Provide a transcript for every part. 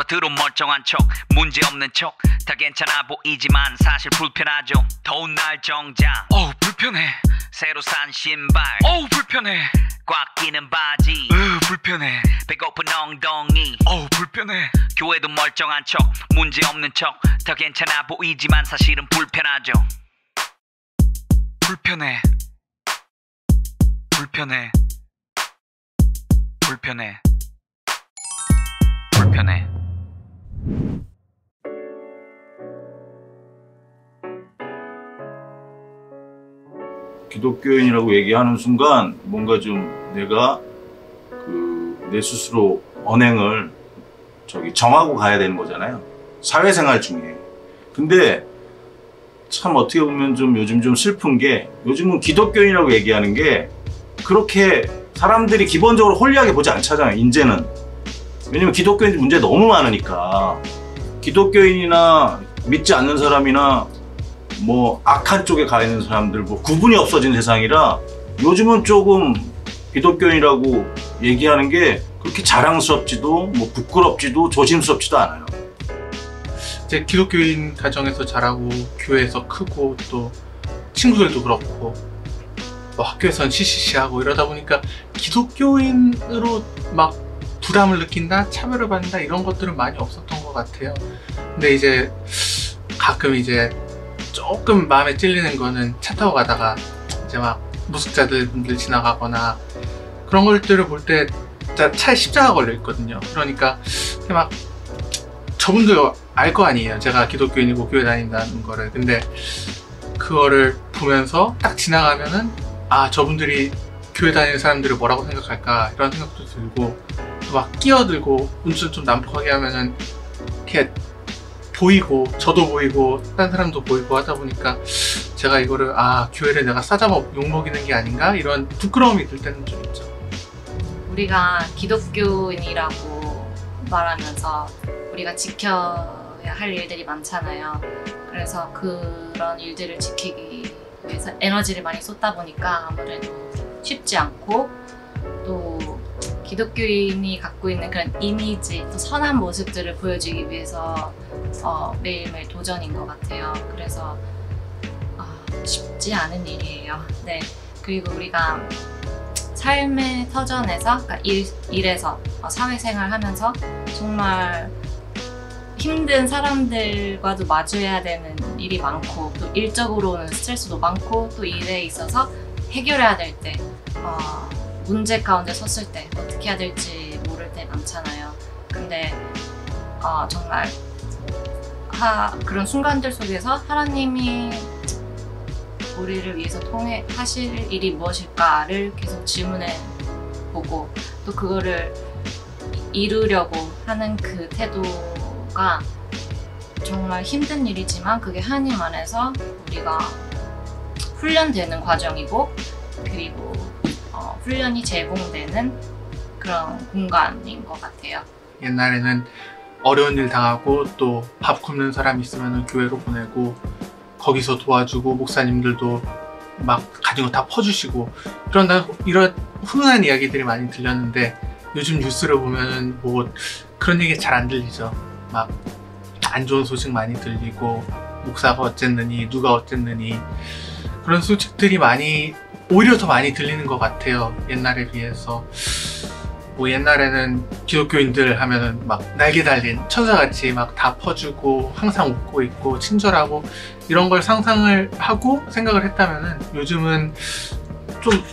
겉으로 멀쩡한 척 문제없는 척 다 괜찮아 보이지만 사실 불편하죠. 더운 날 정장 어우 불편해. 새로 산 신발 어우 불편해. 꽉 끼는 바지 불편해. 배고픈 엉덩이 어우 불편해. 교회도 멀쩡한 척 문제없는 척 다 괜찮아 보이지만 사실은 불편하죠. 불편해. 불편해. 불편해. 불편해. 기독교인이라고 얘기하는 순간 뭔가 좀 내가 내 스스로 언행을 정하고 가야 되는 거잖아요. 사회생활 중에. 근데 참 어떻게 보면 좀 요즘 좀 슬픈 게 요즘은 기독교인이라고 얘기하는 게 그렇게 사람들이 기본적으로 홀리하게 보지 않잖아요. 이제는. 왜냐면 기독교인 문제 너무 많으니까. 기독교인이나 믿지 않는 사람이나 뭐 악한 쪽에 가 있는 사람들 뭐 구분이 없어진 세상이라 요즘은 조금 기독교인이라고 얘기하는 게 그렇게 자랑스럽지도 뭐 부끄럽지도 조심스럽지도 않아요. 이제 기독교인 가정에서 자라고 교회에서 크고 또 친구들도 그렇고 또 학교에선 시시시하고 이러다 보니까 기독교인으로 막 부담을 느낀다, 차별을 받는다 이런 것들은 많이 없었던 것 같아요. 근데 이제 가끔 이제 조금 마음에 찔리는 거는 차 타고 가다가 이제 막 무속자들 지나가거나 그런 것들을 볼 때 차에 십자가 걸려 있거든요. 그러니까 막 저분도 알 거 아니에요. 제가 기독교인이고 교회 다닌다는 거를. 근데 그거를 보면서 딱 지나가면은 아 저분들이 교회 다니는 사람들을 뭐라고 생각할까 이런 생각도 들고 또 막 끼어들고 운전 좀 난폭하게 하면은 이렇게 보이고 저도 보이고 딴 사람도 보이고 하다 보니까 제가 이거를 아 교회를 내가 싸잡아 욕먹이는 게 아닌가 이런 부끄러움이 들 때는 좀 있죠. 우리가 기독교인이라고 말하면서 우리가 지켜야 할 일들이 많잖아요. 그래서 그런 일들을 지키기 위해서 에너지를 많이 쏟다 보니까 아무래도 쉽지 않고 또 기독교인이 갖고 있는 그런 이미지, 또 선한 모습들을 보여주기 위해서 매일매일 도전인 것 같아요. 그래서 쉽지 않은 일이에요. 네. 그리고 우리가 삶의 터전에서, 그러니까 일에서 사회생활 하면서 정말 힘든 사람들과도 마주해야 되는 일이 많고 또 일적으로는 스트레스도 많고 또 일에 있어서 해결해야 될 때 문제 가운데 섰을 때 어떻게 해야 될지 모를 때 많잖아요. 근데 정말 그런 순간들 속에서 하나님이 우리를 위해서 통해 하실 일이 무엇일까를 계속 질문해 보고 또 그거를 이루려고 하는 그 태도가 정말 힘든 일이지만 그게 하나님 안에서 우리가 훈련되는 과정이고 그리고 훈련이 제공되는 그런 공간인 것 같아요. 옛날에는 어려운 일 당하고 또 밥 굶는 사람 있으면 교회로 보내고 거기서 도와주고 목사님들도 막 가진 거 다 퍼주시고 이런 훈훈한 이야기들이 많이 들렸는데 요즘 뉴스를 보면은 뭐 그런 얘기 잘 안 들리죠. 막 안 좋은 소식 많이 들리고 목사가 어쨌느니 누가 어쨌느니 그런 소식들이 오히려 더 많이 들리는 것 같아요. 옛날에 비해서. 뭐 옛날에는 기독교인들 하면은 막 날개 달린 천사같이 막 다 퍼주고 항상 웃고 있고 친절하고 이런 걸 상상을 하고 생각을 했다면은 요즘은 좀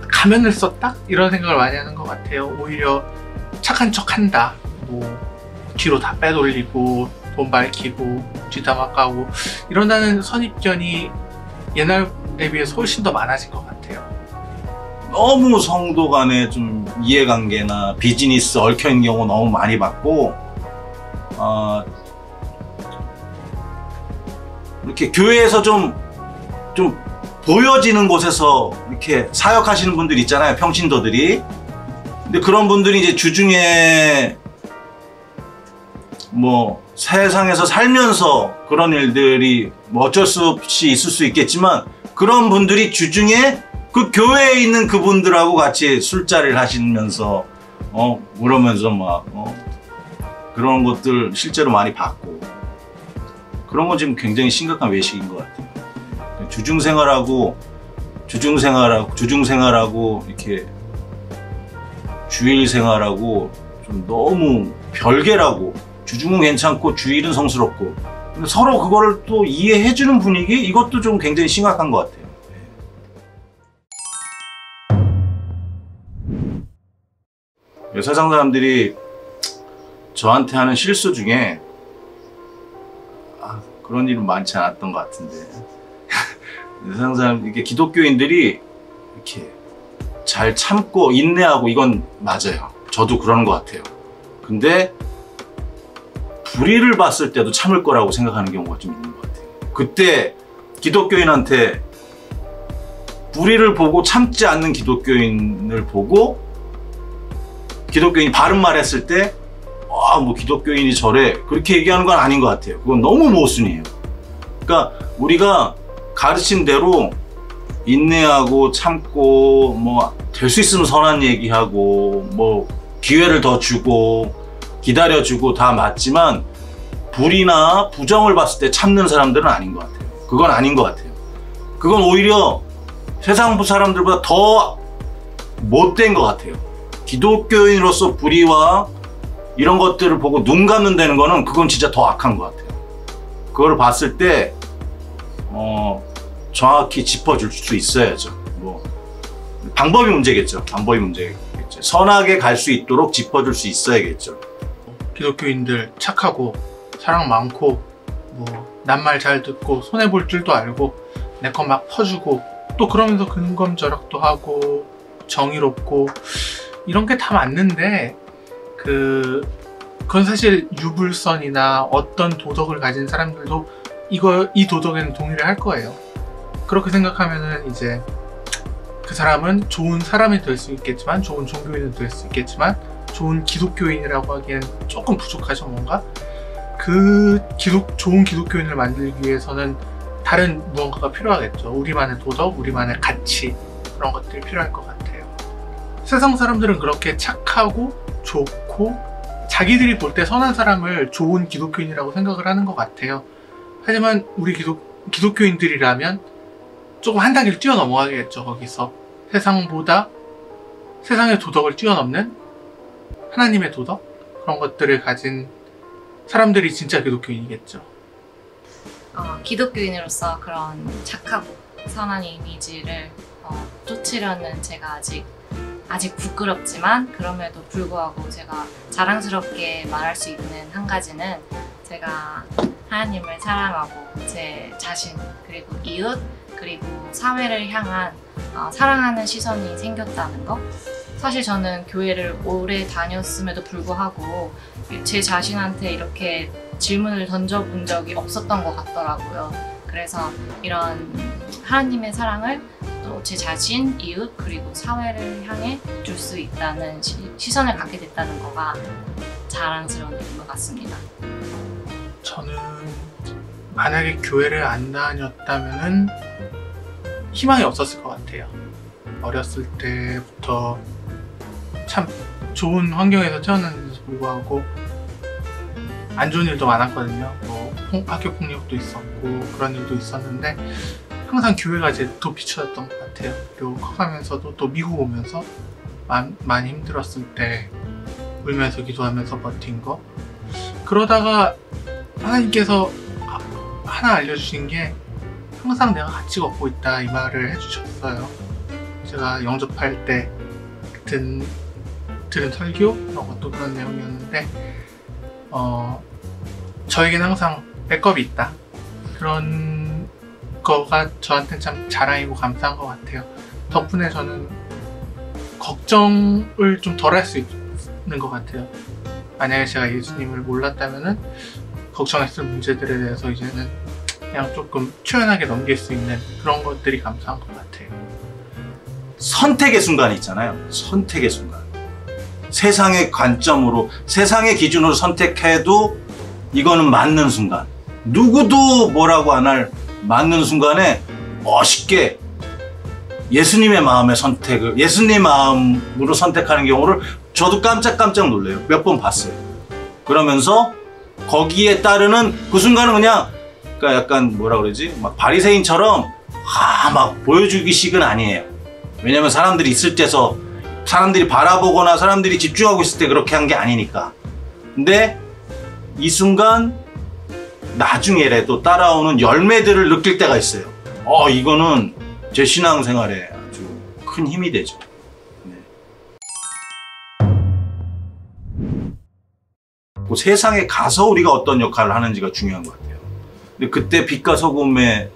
가면을 썼다? 이런 생각을 많이 하는 것 같아요. 오히려 착한 척 한다. 뭐 뒤로 다 빼돌리고 돈 밝히고 뒷담화 까고 이런다는 선입견이 옛날에 비해서 훨씬 더 많아진 것 같아요. 너무 성도 간의 좀 이해관계나 비즈니스 얽혀있는 경우 너무 많이 봤고 이렇게 교회에서 좀 보여지는 곳에서 이렇게 사역하시는 분들 있잖아요. 평신도들이. 근데 그런 분들이 이제 주중에 뭐 세상에서 살면서 그런 일들이 뭐 어쩔 수 없이 있을 수 있겠지만 그런 분들이 주중에 그 교회에 있는 그분들하고 같이 술자리를 하시면서 그러면서 막 그런 것들 실제로 많이 봤고, 그런 건 지금 굉장히 심각한 외식인 것 같아요. 주중생활하고 이렇게 주일 생활하고 좀 너무 별개라고. 주중은 괜찮고 주일은 성스럽고, 근데 서로 그거를 또 이해해주는 분위기, 이것도 좀 굉장히 심각한 것 같아요. 세상 사람들이 저한테 하는 실수 중에 그런 일은 많지 않았던 것 같은데 세상 사람, 이게 기독교인들이 이렇게 잘 참고 인내하고, 이건 맞아요. 저도 그러는 것 같아요. 근데 불의를 봤을 때도 참을 거라고 생각하는 경우가 좀 있는 것 같아요. 그때 기독교인한테 불의를 보고 참지 않는 기독교인을 보고 기독교인이 바른 말 했을 때 뭐 기독교인이 저래, 그렇게 얘기하는 건 아닌 것 같아요. 그건 너무 모순이에요. 그러니까 우리가 가르친 대로 인내하고 참고, 뭐 될 수 있으면 선한 얘기하고, 뭐 기회를 더 주고 기다려주고 다 맞지만 불의나 부정을 봤을 때 참는 사람들은 아닌 것 같아요. 그건 아닌 것 같아요. 그건 오히려 세상 사람들보다 더 못된 것 같아요. 기독교인으로서 불의와 이런 것들을 보고 눈 감는다는 거는, 그건 진짜 더 악한 것 같아요. 그거를 봤을 때 정확히 짚어줄 수 있어야죠. 뭐 방법이 문제겠죠. 방법이 문제겠죠. 선하게 갈 수 있도록 짚어줄 수 있어야겠죠. 기독교인들 착하고 사랑 많고, 뭐 낱말 잘 듣고 손해볼 줄도 알고 내 것 막 퍼주고, 또 그러면서 근검절약도 하고 정의롭고, 이런 게 다 맞는데 그건 사실 유불선이나 어떤 도덕을 가진 사람들도 이 도덕에는 동의를 할 거예요. 그렇게 생각하면은 이제 그 사람은 좋은 사람이 될 수 있겠지만, 좋은 종교인이 될 수 있겠지만, 좋은 기독교인이라고 하기엔 조금 부족하죠. 뭔가 좋은 기독교인을 만들기 위해서는 다른 무언가가 필요하겠죠. 우리만의 도덕, 우리만의 가치, 그런 것들이 필요할 것 같아요. 세상 사람들은 그렇게 착하고 좋고 자기들이 볼 때 선한 사람을 좋은 기독교인이라고 생각을 하는 것 같아요. 하지만 우리 기독교인들이라면 조금 한 단계를 뛰어넘어가겠죠. 거기서 세상의 도덕을 뛰어넘는 하나님의 도덕, 그런 것들을 가진 사람들이 진짜 기독교인이겠죠. 기독교인으로서 그런 착하고 선한 이미지를 쫓으려는 제가 아직 부끄럽지만, 그럼에도 불구하고 제가 자랑스럽게 말할 수 있는 한 가지는, 제가 하나님을 사랑하고 제 자신, 그리고 이웃, 그리고 사회를 향한 사랑하는 시선이 생겼다는 거. 사실 저는 교회를 오래 다녔음에도 불구하고 제 자신한테 이렇게 질문을 던져본 적이 없었던 것 같더라고요. 그래서 이런 하나님의 사랑을 또 제 자신, 이웃, 그리고 사회를 향해 줄 수 있다는 시선을 갖게 됐다는 거가 자랑스러운 일인 것 같습니다. 저는 만약에 교회를 안 다녔다면은 희망이 없었을 것 같아요. 어렸을 때부터 참 좋은 환경에서 태어났는데도 불구하고 안 좋은 일도 많았거든요. 뭐 학교 폭력도 있었고 그런 일도 있었는데, 항상 교회가 제 도피처였던 것 같아요. 그리고 커가면서도 또 미국 오면서 많이 힘들었을 때 울면서 기도하면서 버틴 거, 그러다가 하나님께서 하나 알려주신 게, 항상 내가 가치가 없고 있다, 이 말을 해주셨어요. 제가 영접할 때 들은 설교? 이런 것도 그런 내용이었는데, 저에겐 항상 백업이 있다, 그런 거가 저한테는 참 자랑이고 감사한 것 같아요. 덕분에 저는 걱정을 좀 덜 할 수 있는 것 같아요. 만약에 제가 예수님을 몰랐다면은 걱정했을 문제들에 대해서 이제는 그냥 조금 초연하게 넘길 수 있는 그런 것들이 감사한 것 같아요. 선택의 순간이 있잖아요. 선택의 순간. 세상의 관점으로, 세상의 기준으로 선택해도 이거는 맞는 순간. 누구도 뭐라고 안 할 맞는 순간에 멋있게 예수님의 마음의 선택을, 예수님 마음으로 선택하는 경우를 저도 깜짝 놀래요. 몇 번 봤어요. 그러면서 거기에 따르는 그 순간은 그냥 그러니까 약간 뭐라 그러지? 막 바리새인처럼 막 보여주기식은 아니에요. 왜냐면 사람들이 있을 때서 사람들이 바라보거나 사람들이 집중하고 있을 때 그렇게 한 게 아니니까. 근데 이 순간 나중에라도 따라오는 열매들을 느낄 때가 있어요. 이거는 제 신앙생활에 아주 큰 힘이 되죠. 네. 그 세상에 가서 우리가 어떤 역할을 하는지가 중요한 것 같아요. 근데 그때 빛과 소금에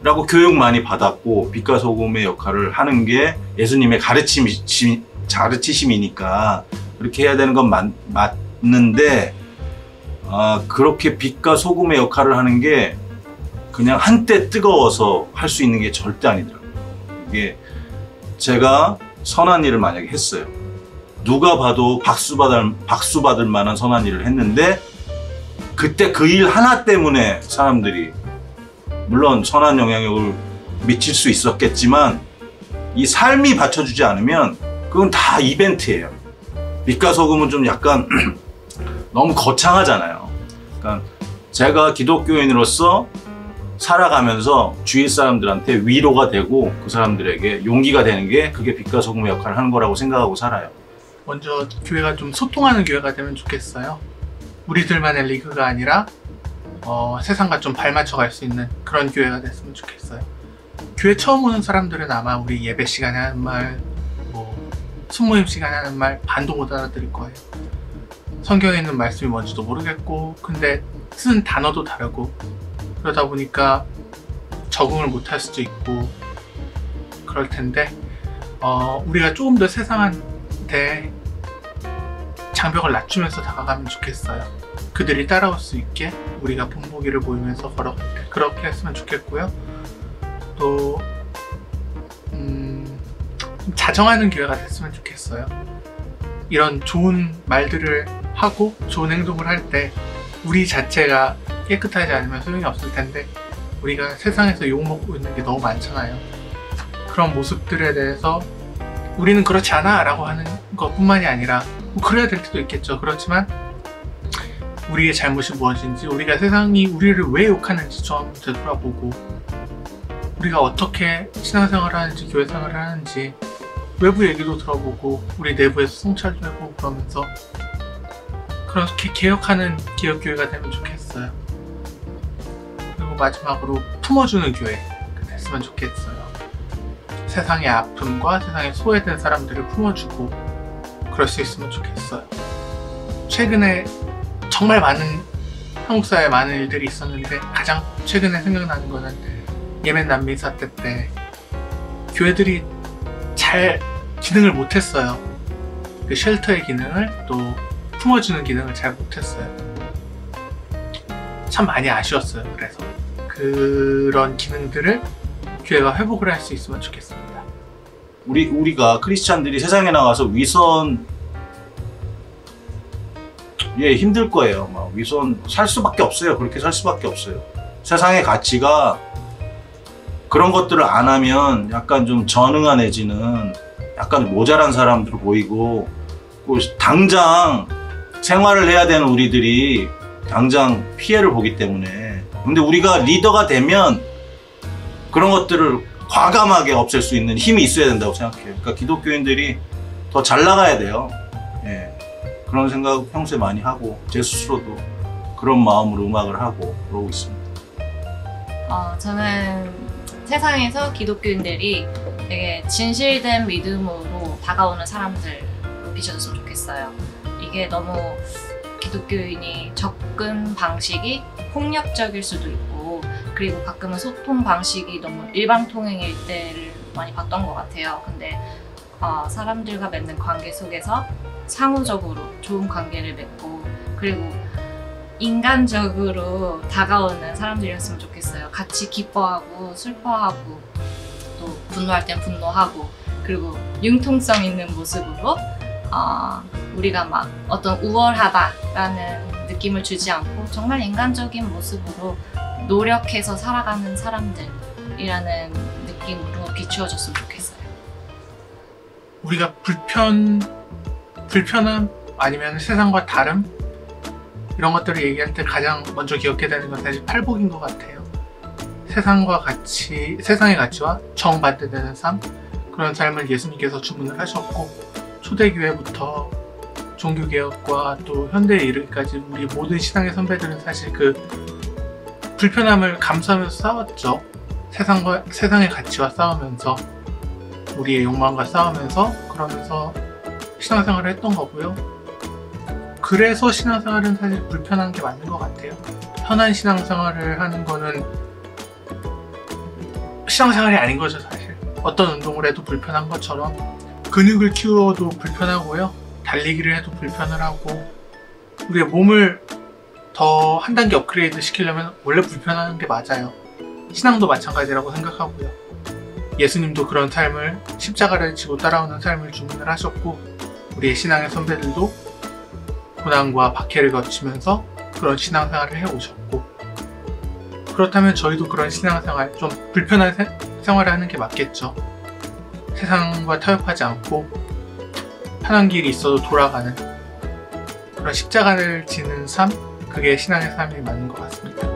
라고 교육 많이 받았고 빛과 소금의 역할을 하는 게 예수님의 가르치심이니까 그렇게 해야 되는 건 맞는데 그렇게 빛과 소금의 역할을 하는 게 그냥 한때 뜨거워서 할 수 있는 게 절대 아니더라고요. 이게 제가 선한 일을 만약에 했어요. 누가 봐도 박수 받을 만한 선한 일을 했는데 그때 그 일 하나 때문에 사람들이 물론 선한 영향력을 미칠 수 있었겠지만 이 삶이 받쳐주지 않으면 그건 다 이벤트예요. 빛과 소금은 좀 약간 너무 거창하잖아요. 그러니까 제가 기독교인으로서 살아가면서 주위 사람들한테 위로가 되고 그 사람들에게 용기가 되는 게 그게 빛과 소금의 역할을 하는 거라고 생각하고 살아요. 먼저 교회가 좀 소통하는 교회가 되면 좋겠어요. 우리들만의 리그가 아니라 세상과 좀 발맞춰 갈 수 있는 그런 교회가 됐으면 좋겠어요. 교회 처음 오는 사람들은 아마 우리 예배 시간에 하는 말, 순모임 시간에 하는 말 반도 못 알아들을 거예요. 성경에 있는 말씀이 뭔지도 모르겠고 근데 쓰는 단어도 다르고 그러다 보니까 적응을 못 할 수도 있고 그럴 텐데 우리가 조금 더 세상한테 장벽을 낮추면서 다가가면 좋겠어요. 그들이 따라올 수 있게 우리가 본보기를 보이면서 걸어갈 때 그렇게 했으면 좋겠고요. 또 자정하는 교회가 됐으면 좋겠어요. 이런 좋은 말들을 하고 좋은 행동을 할 때 우리 자체가 깨끗하지 않으면 소용이 없을 텐데 우리가 세상에서 욕먹고 있는 게 너무 많잖아요. 그런 모습들에 대해서 우리는 그렇지 않아 라고 하는 것뿐만이 아니라 그래야 될 때도 있겠죠. 그렇지만 우리의 잘못이 무엇인지, 우리가 세상이 우리를 왜 욕하는지 좀 되돌아보고 우리가 어떻게 신앙생활을 하는지 교회생활을 하는지 외부 얘기도 들어보고 우리 내부에서 성찰도 해보고 그러면서 그렇게 개혁하는 기업교회가 되면 좋겠어요. 그리고 마지막으로 품어주는 교회가 됐으면 좋겠어요. 세상의 아픔과 세상에 소외된 사람들을 품어주고 그럴 수 있으면 좋겠어요. 최근에 정말 많은 한국 사회에 많은 일들이 있었는데 가장 최근에 생각나는 거는 예멘 난민 사태 때 교회들이 잘 기능을 못했어요. 그 쉘터의 기능을 또 품어주는 기능을 잘 못했어요. 참 많이 아쉬웠어요. 그래서 그런 기능들을 교회가 회복을 할 수 있으면 좋겠습니다. 우리가 크리스찬들이 세상에 나가서 위선 힘들 거예요. 막 위선 살 수밖에 없어요. 그렇게 살 수밖에 없어요. 세상의 가치가 그런 것들을 안 하면 약간 좀 전응한해지는 약간 모자란 사람들로 보이고 당장 생활을 해야 되는 우리들이 당장 피해를 보기 때문에 근데 우리가 리더가 되면 그런 것들을 과감하게 없앨 수 있는 힘이 있어야 된다고 생각해요. 그러니까 기독교인들이 더 잘 나가야 돼요. 그런 생각 평소에 많이 하고 제 스스로도 그런 마음으로 음악을 하고 그러고 있습니다. 저는 세상에서 기독교인들이 되게 진실된 믿음으로 다가오는 사람들로 비춰졌으면 좋겠어요. 이게 너무 기독교인이 접근 방식이 폭력적일 수도 있고 그리고 가끔은 소통 방식이 너무 일방통행일 때를 많이 봤던 것 같아요. 근데 사람들과 맺는 관계 속에서 상호적으로 좋은 관계를 맺고 그리고 인간적으로 다가오는 사람들이었으면 좋겠어요. 같이 기뻐하고 슬퍼하고 또 분노할 땐 분노하고 그리고 융통성 있는 모습으로 우리가 막 어떤 우월하다라는 느낌을 주지 않고 정말 인간적인 모습으로 노력해서 살아가는 사람들이라는 느낌으로 비추어줬으면 좋겠어요. 우리가 불편함 아니면 세상과 다름 이런 것들을 얘기할 때 가장 먼저 기억해야 되는 건 사실 팔복인 것 같아요. 세상의 가치와 정반대되는 삶, 그런 삶을 예수님께서 주문을 하셨고, 초대교회부터 종교개혁과 또 현대에 이르기까지 우리 모든 신앙의 선배들은 사실 그 불편함을 감수하면서 싸웠죠. 세상의 가치와 싸우면서, 우리의 욕망과 싸우면서, 그러면서 신앙생활을 했던 거고요. 그래서 신앙생활은 사실 불편한 게 맞는 것 같아요. 편한 신앙생활을 하는 거는 신앙생활이 아닌 거죠, 사실. 어떤 운동을 해도 불편한 것처럼 근육을 키워도 불편하고요. 달리기를 해도 불편을 하고, 우리의 몸을 더 한 단계 업그레이드 시키려면 원래 불편한 게 맞아요. 신앙도 마찬가지라고 생각하고요. 예수님도 그런 삶을, 십자가를 지고 따라오는 삶을 주문을 하셨고, 우리의 신앙의 선배들도 고난과 박해를 거치면서 그런 신앙생활을 해오셨고, 그렇다면 저희도 그런 신앙생활, 좀 불편한 생활을 하는 게 맞겠죠. 세상과 타협하지 않고 편한 길이 있어도 돌아가는 그런 십자가를 지는 삶, 그게 신앙의 삶이 맞는 것 같습니다.